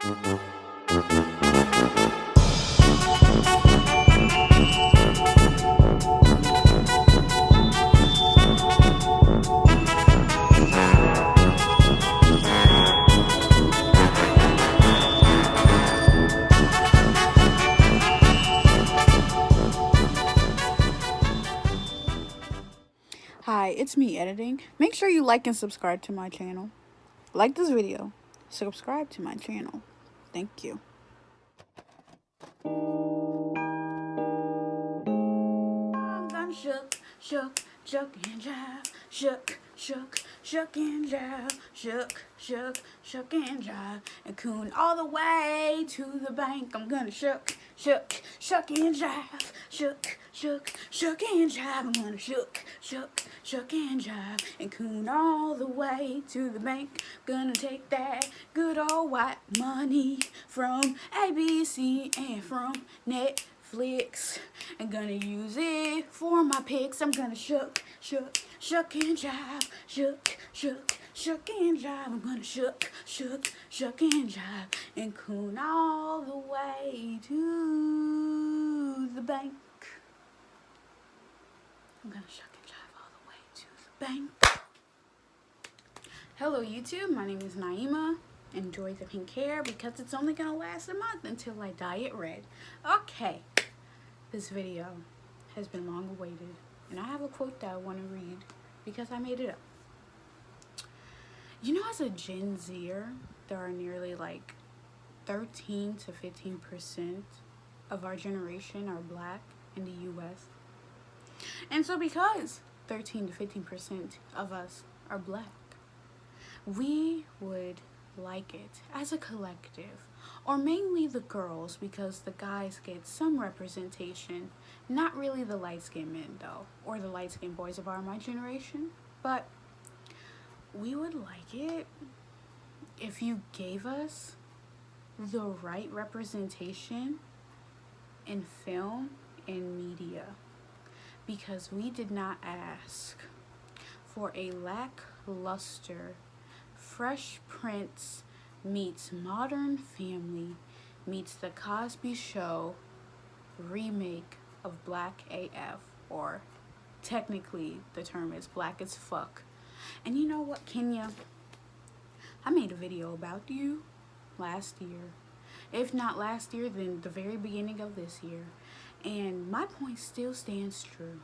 Hi, it's me editing. Make sure you like and subscribe to my channel. Like this video. Subscribe to my channel. Thank you. I'm done shook, shook, shook and jive. Shook, shook, shook and jive. Shook, shook, shook and jive. And coon all the way to the bank. I'm gonna shook, shook, shook and jive. Shook, shook, shook and jive. I'm gonna shook, shook, shook and jive. And coon all the way to the bank. Gonna take that good old white money from ABC and from Netflix. I'm gonna use it for my pics. I'm gonna shook, shook, shook and jive. Shook, shook, shook and jive. I'm gonna shook, shook, shook and jive. And coon all the way to the bank. I'm gonna shuck and jive all the way to the bank. Hello YouTube, my name is Naima. Enjoy the pink hair because it's only gonna last a month until I dye it red. Okay, this video has been long awaited and I have a quote that I want to read because I made it up. You know, as a Gen Zer, there are nearly like 13 to 15% of our generation are black in the US. And so because 13 to 15% of us are black, we would like it as a collective, or mainly the girls because the guys get some representation, not really the light-skinned men though, or the light-skinned boys of my generation, but we would like it if you gave us the right representation in film and media, because we did not ask for a lackluster Fresh Prince meets Modern Family meets The Cosby Show remake of Black AF, or technically the term is Black as Fuck. And you know what, Kenya? I made a video about you last year. If not last year, then the very beginning of this year. And my point still stands true.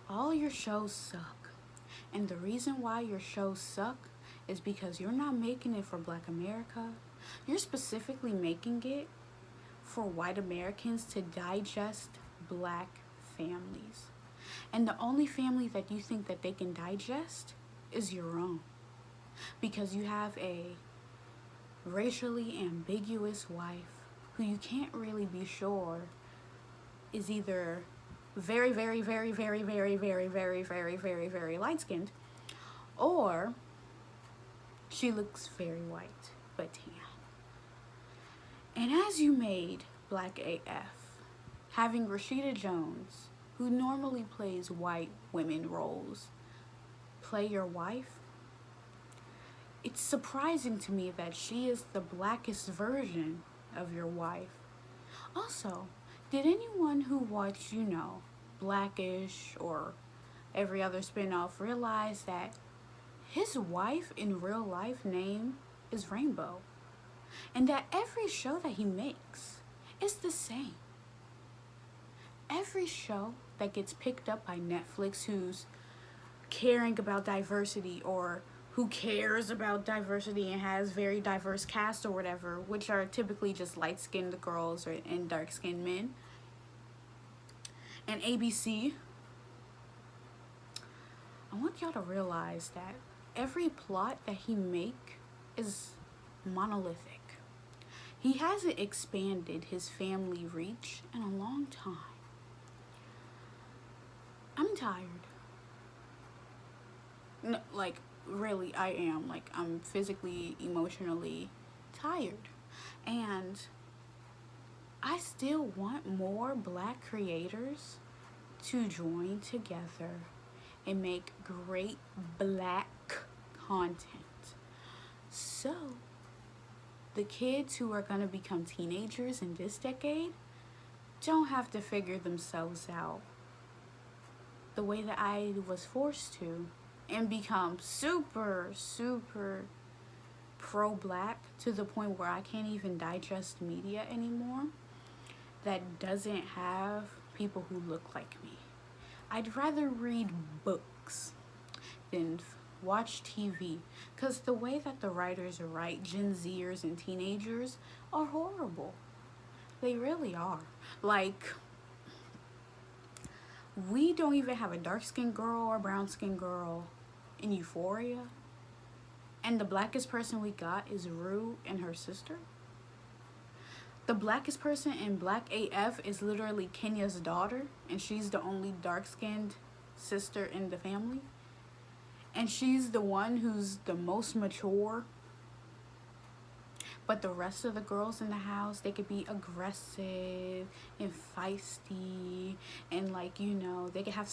All your shows suck. And the reason why your shows suck is because you're not making it for Black America. You're specifically making it for white Americans to digest black families. And the only family that you think that they can digest is your own. Because you have a racially ambiguous wife who you can't really be sure is either very, very, very, very, very, very, very, very, very, very light-skinned, or she looks very white, but tan. And as you made Black AF, having Rashida Jones, who normally plays white women roles, play your wife, it's surprising to me that she is the blackest version of your wife. Also, did anyone who watched, you know, Blackish or every other spinoff realize that his wife in real life name is Rainbow, and that every show that he makes is the same? Every show that gets picked up by Netflix who's caring about diversity, or who cares about diversity and has very diverse cast or whatever, which are typically just light-skinned girls and dark-skinned men, and ABC, I want y'all to realize that every plot that he make is monolithic. He hasn't expanded his family reach in a long time. I'm tired. No, like, really, I am. Like, I'm physically, emotionally tired. And I still want more black creators to join together and make great black content. So, the kids who are going to become teenagers in this decade don't have to figure themselves out the way that I was forced to and become super, super pro-black to the point where I can't even digest media anymore that doesn't have people who look like me. I'd rather read books than watch TV, because the way that the writers write Gen Zers and teenagers are horrible. They really are. Like, we don't even have a dark-skinned girl or brown-skinned girl in Euphoria, and the blackest person we got is Rue and her sister. The blackest person in Black AF is literally Kenya's daughter, and she's the only dark-skinned sister in the family. And she's the one who's the most mature. But the rest of the girls in the house, they could be aggressive and feisty. And like, you know, they could have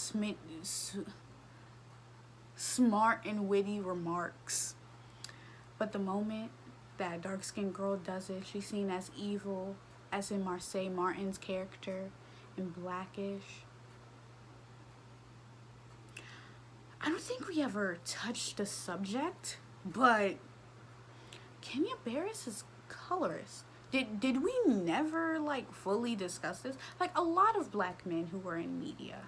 smart and witty remarks. But the moment that dark-skinned girl does it, she's seen as evil, as in Marseille Martin's character in Blackish. I don't think we ever touched the subject, but Kenya Barris is colorist. Did we never like fully discuss this? Like, a lot of black men who were in media,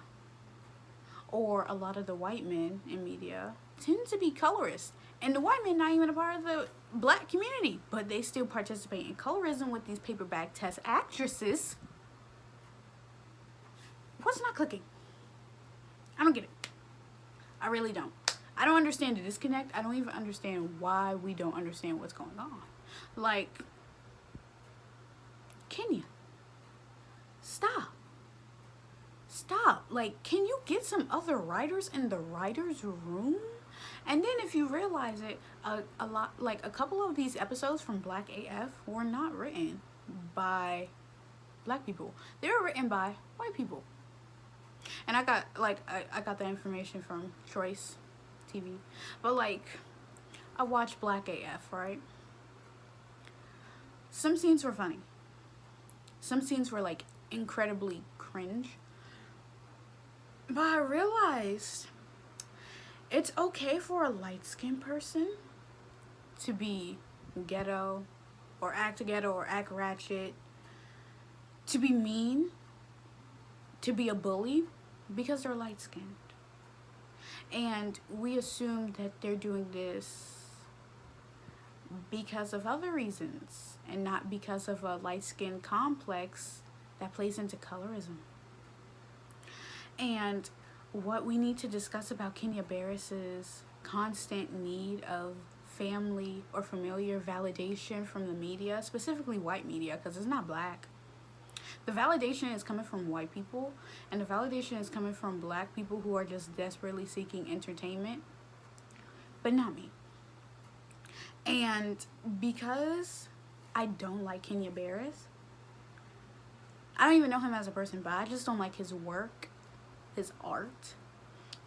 or a lot of the white men in media, tend to be colorists. And the white men not even a part of the black community, but they still participate in colorism with these paperback test actresses. What's not clicking? I don't get it. I really don't. I don't understand the disconnect. I don't even understand why we don't understand what's going on. Like, Kenya, stop. Stop. Like, can you get some other writers in the writer's room? And then if you realize it, a lot, like a couple of these episodes from Black AF were not written by black people. They were written by white people. And I got, like, I got the information from Choice TV. But, like, I watched Black AF, right? Some scenes were funny. Some scenes were, like, incredibly cringe. But I realized it's okay for a light-skinned person to be ghetto, or act ratchet, to be mean, to be a bully, because they're light-skinned. And we assume that they're doing this because of other reasons, and not because of a light-skin complex that plays into colorism. And what we need to discuss about Kenya Barris's constant need of family or familiar validation from the media, specifically white media, because it's not black. The validation is coming from white people, and the validation is coming from black people who are just desperately seeking entertainment, but not me. And because I don't like Kenya Barris, I don't even know him as a person, but I just don't like his work, his art,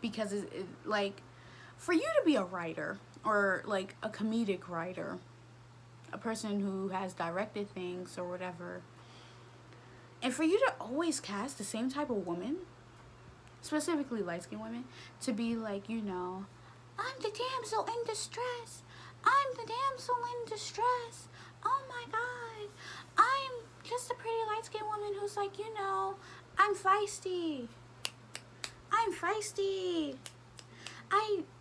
because it's like, for you to be a writer, or like a comedic writer, a person who has directed things or whatever, and for you to always cast the same type of woman, specifically light-skinned women, to be like, you know, I'm the damsel in distress. I'm the damsel in distress. Oh my God. I'm just a pretty light-skinned woman who's like, you know, I'm feisty. I'm feisty.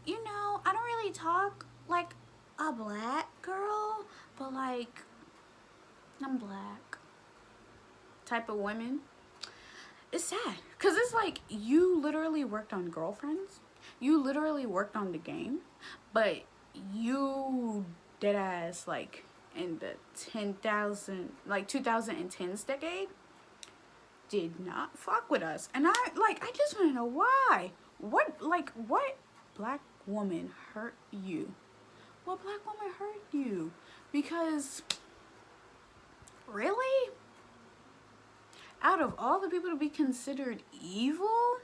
You know, I don't really talk like a black girl, but like, I'm black type of women. It's sad, because it's like, you literally worked on Girlfriends, you literally worked on The Game, but you dead ass, like, in the 2010s decade, did not fuck with us. And I just want to know why. What black woman hurt you? What black woman hurt you? Because, really? Out of all the people to be considered evil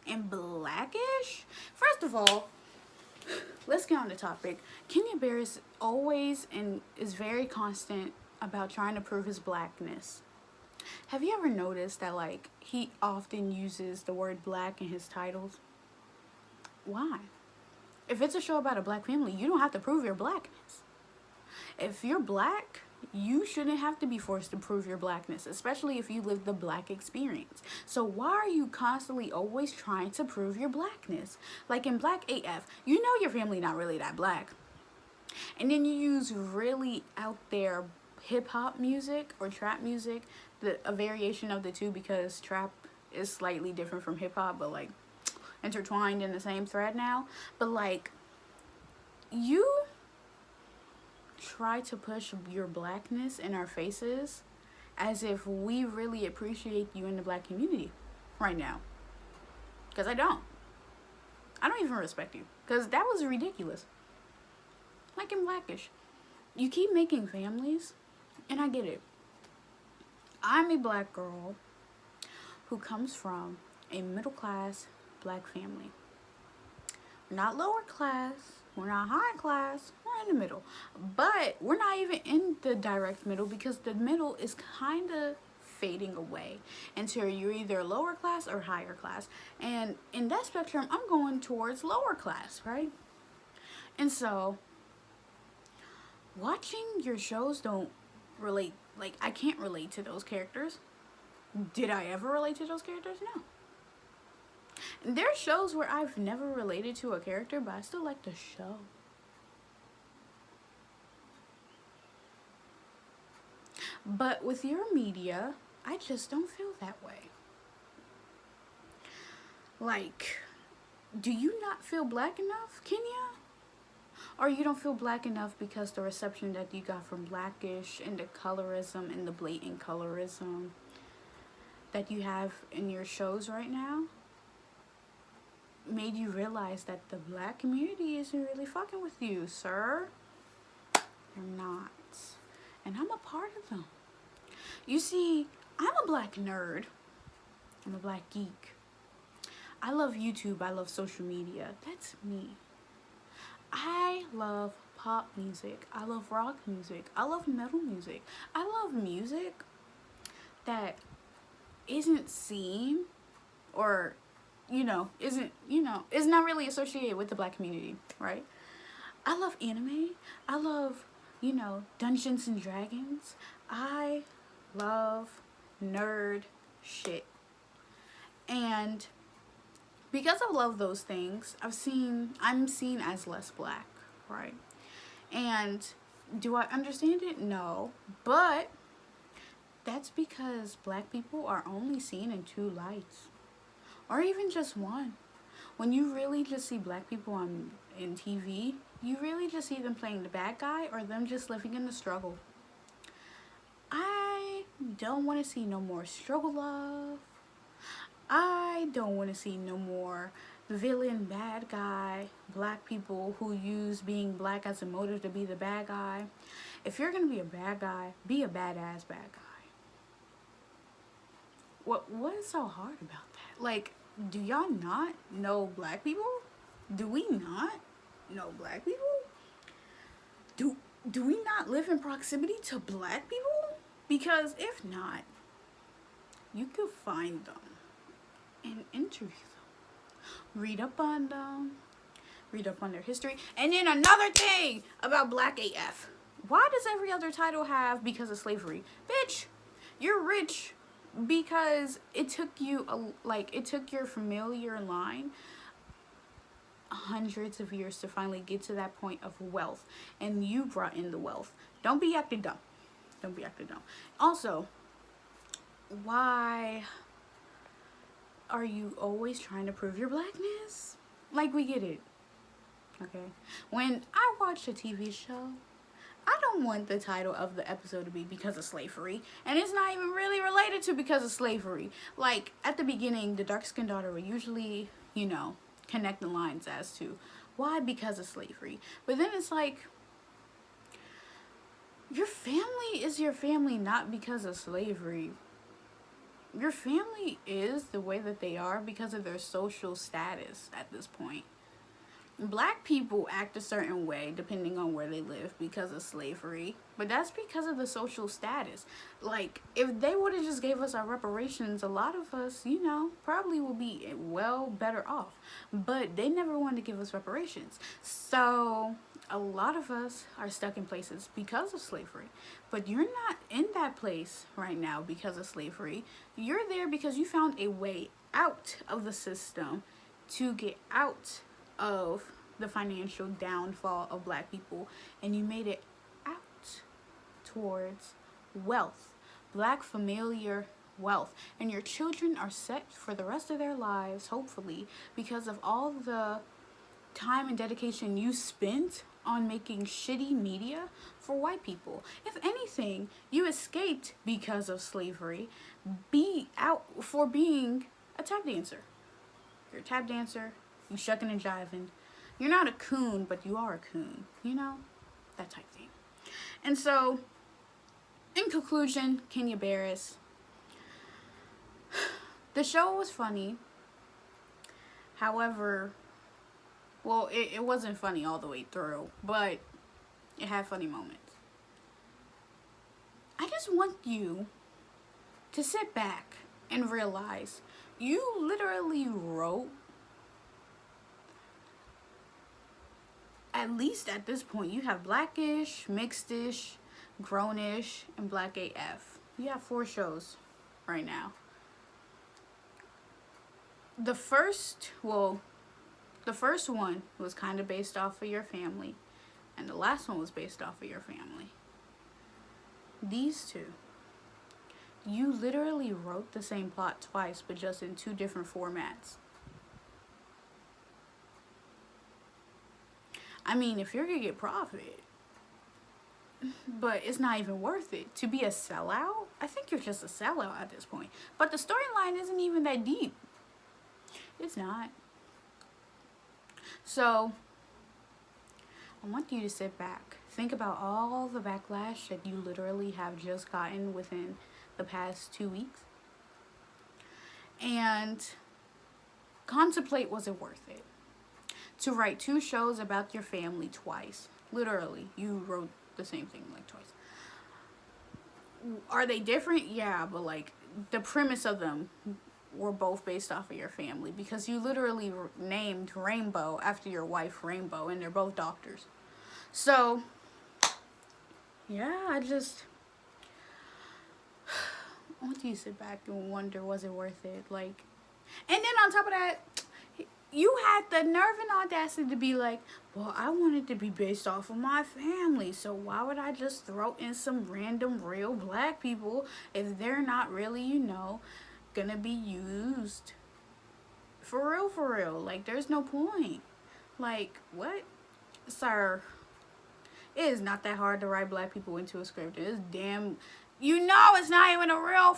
and blackish, first of all, let's get on the topic. Kenya Barris always and is very constant about trying to prove his blackness. Have you ever noticed that, like, he often uses the word black in his titles? Why? If it's a show about a black family, you don't have to prove your blackness. If you're black, you shouldn't have to be forced to prove your blackness, especially if you live the black experience. So why are you constantly always trying to prove your blackness? Like in Black AF, you know your family not really that black. And then you use really out there hip-hop music or trap music, a variation of the two, because trap is slightly different from hip-hop, but like intertwined in the same thread now. But like, you try to push your blackness in our faces as if we really appreciate you in the black community right now. Because I don't even respect you, because that was ridiculous. Like in Blackish, you keep making families, and I get it. I'm a black girl who comes from a middle class black family. We're not lower class, we're not high class, we're in the middle. But we're not even in the direct middle, because the middle is kind of fading away until you're either lower class or higher class. And in that spectrum, I'm going towards lower class, right? And so watching your shows don't relate. Like, I can't relate to those characters. Did I ever relate to those characters? No. There are shows where I've never related to a character, but I still like the show. But with your media, I just don't feel that way. Like, do you not feel black enough, Kenya? Or you don't feel black enough because the reception that you got from Blackish and the colorism and the blatant colorism that you have in your shows right now made you realize that the black community isn't really fucking with you, sir? They're not. And I'm a part of them. You see, I'm a black nerd. I'm a black geek. I love YouTube. I love social media. That's me. I love pop music. I love rock music. I love metal music. I love music that isn't seen or, is not really associated with the black community, right? I love anime. I love, Dungeons and Dragons. I love nerd shit. And because I love those things, I'm seen as less black, right? And do I understand it? No. But that's because black people are only seen in two lights, or even just one. When you really just see black people in TV, you really just see them playing the bad guy or them just living in the struggle. I don't want to see no more struggle love. I don't want to see no more villain, bad guy, black people who use being black as a motive to be the bad guy. If you're going to be a bad guy, be a badass bad guy. What is so hard about that? Like, do y'all not know black people? Do we not know black people? Do we not live in proximity to black people? Because if not, you could find them and interview them. Read up on them. Read up on their history. And then another thing about Black AF. Why does every other title have because of slavery? Bitch, you're rich because it took you, it took your familiar line hundreds of years to finally get to that point of wealth. And you brought in the wealth. Don't be acting dumb. Don't be acting dumb. Also, why are you always trying to prove your blackness? Like, we get it. Okay? When I watch a TV show, I don't want the title of the episode to be because of slavery. And it's not even really related to because of slavery. Like, at the beginning, the dark-skinned daughter would usually, connect the lines as to why because of slavery. But then it's like, your family is your family not because of slavery. Your family is the way that they are because of their social status at this point. Black people act a certain way depending on where they live because of slavery, but that's because of the social status. Like, if they would have just gave us our reparations, a lot of us, probably will be well better off. But they never wanted to give us reparations. So a lot of us are stuck in places because of slavery. But you're not in that place right now because of slavery. You're there because you found a way out of the system to get out of the financial downfall of Black people, and you made it out towards wealth, Black familiar wealth, and your children are set for the rest of their lives, hopefully, because of all the time and dedication you spent on making shitty media for white people. If anything, you escaped because of slavery, being a tap dancer. You're a tap dancer, you shucking and jiving. You're not a coon, but you are a coon. That type thing. And so, in conclusion, Kenya Barris. The show was funny. However, well, it wasn't funny all the way through, but it had funny moments. I just want you to sit back and realize you literally wrote, at least at this point, you have Blackish, Mixedish, Grownish, and Black AF. You have 4 shows right now. The first one was kind of based off of your family, and the last one was based off of your family. These 2, you literally wrote the same plot twice, but just in 2 different formats. I mean, if you're gonna get profit, but it's not even worth it to be a sellout. I think you're just a sellout at this point. But the storyline isn't even that deep. It's not. So, I want you to sit back. Think about all the backlash that you literally have just gotten within the past 2 weeks. And contemplate, was it worth it? To write 2 shows about your family twice. Literally, you wrote the same thing like twice. Are they different? Yeah, but like the premise of them were both based off of your family, because you literally named Rainbow after your wife Rainbow, and they're both doctors. So yeah, I want you to sit back and wonder, was it worth it? Like, and then on top of that, you had the nerve and audacity to be like, well, I want it to be based off of my family, so why would I just throw in some random real Black people if they're not really, gonna be used for real? Like, there's no point. Like, what? Sir, it is not that hard to write Black people into a script. It's damn, it's not even a real,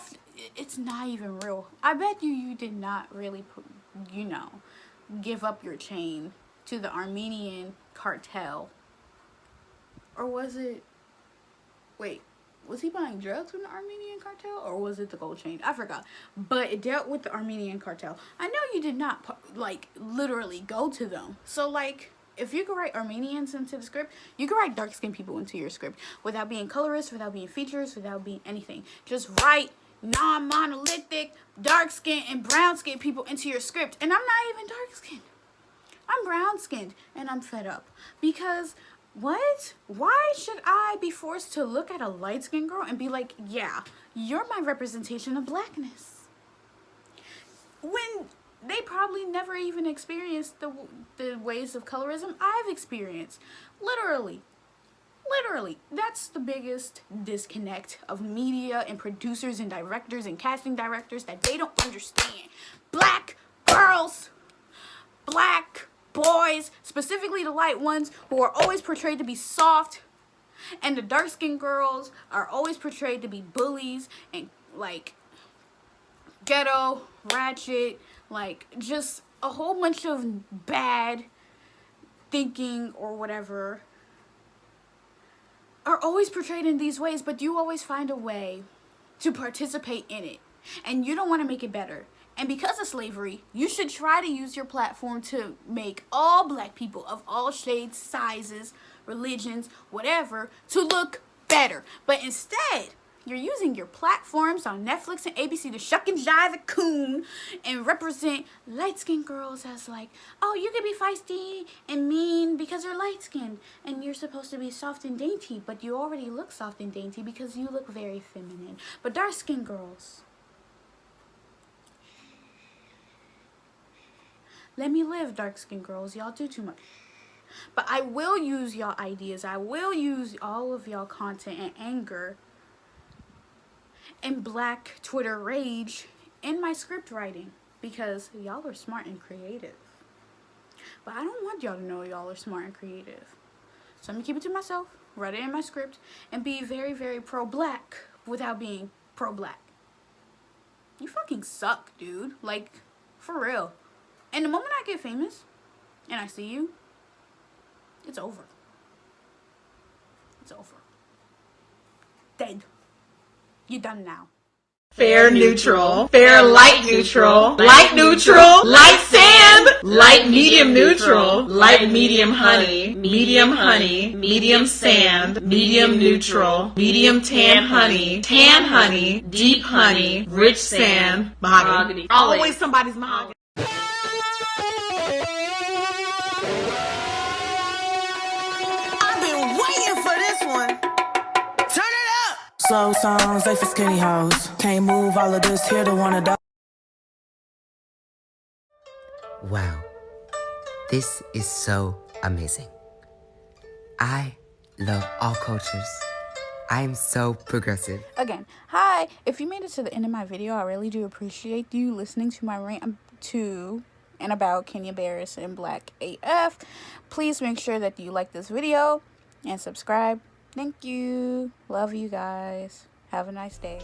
it's not even real. I bet you did not really put, give up your chain to the Armenian cartel. Or was it, was he buying drugs from the Armenian cartel, or was it the gold chain? I forgot. But it dealt with the Armenian cartel. I know you did not, literally go to them. So, if you could write Armenians into the script, you could write dark-skinned people into your script without being colorist, without being features, without being anything. Just write non-monolithic, dark-skinned, and brown-skinned people into your script. And I'm not even dark-skinned. I'm brown-skinned, and I'm fed up. Because, what? Why should I be forced to look at a light-skinned girl and be like, yeah, you're my representation of Blackness? When they probably never even experienced the ways of colorism I've experienced. Literally, that's the biggest disconnect of media and producers and directors and casting directors, that they don't understand. Black girls, Black boys, specifically the light ones, who are always portrayed to be soft, and the dark-skinned girls are always portrayed to be bullies and ghetto, ratchet, just a whole bunch of bad thinking or whatever, are always portrayed in these ways, but you always find a way to participate in it. And you don't want to make it better. And because of slavery, you should try to use your platform to make all black people of all shades, sizes, religions, whatever, to look better. But instead, you're using your platforms on Netflix and ABC to shuck and jive a coon and represent light-skinned girls as like, oh, you can be feisty and mean because you're light-skinned and you're supposed to be soft and dainty, but you already look soft and dainty because you look very feminine. But dark-skinned girls, let me live, dark-skinned girls. Y'all do too much. But I will use y'all ideas. I will use all of y'all content and anger and black Twitter rage in my script writing because y'all are smart and creative. But I don't want y'all to know y'all are smart and creative. So I'm gonna keep it to myself, write it in my script, and be very, very pro-black without being pro-black. You fucking suck, dude. Like, for real. And the moment I get famous and I see you, it's over. It's over. Dead. You're done now. Fair neutral, fair light neutral, light neutral, light sand, light medium neutral, light medium honey, medium sand, medium neutral, medium tan honey, deep honey, rich sand, mahogany. Always somebody's mahogany. I've been waiting for this one. Turn it up. Slow songs, they for skinny hoes. Can't move all of this here to one of those. Wow, this is so amazing. I love all cultures. I am so progressive. Again, hi. If you made it to the end of my video, I really do appreciate you listening to my rant to and about Kenya Barris and Black AF. Please make sure that you like this video and subscribe. Thank you. Love you guys. Have a nice day.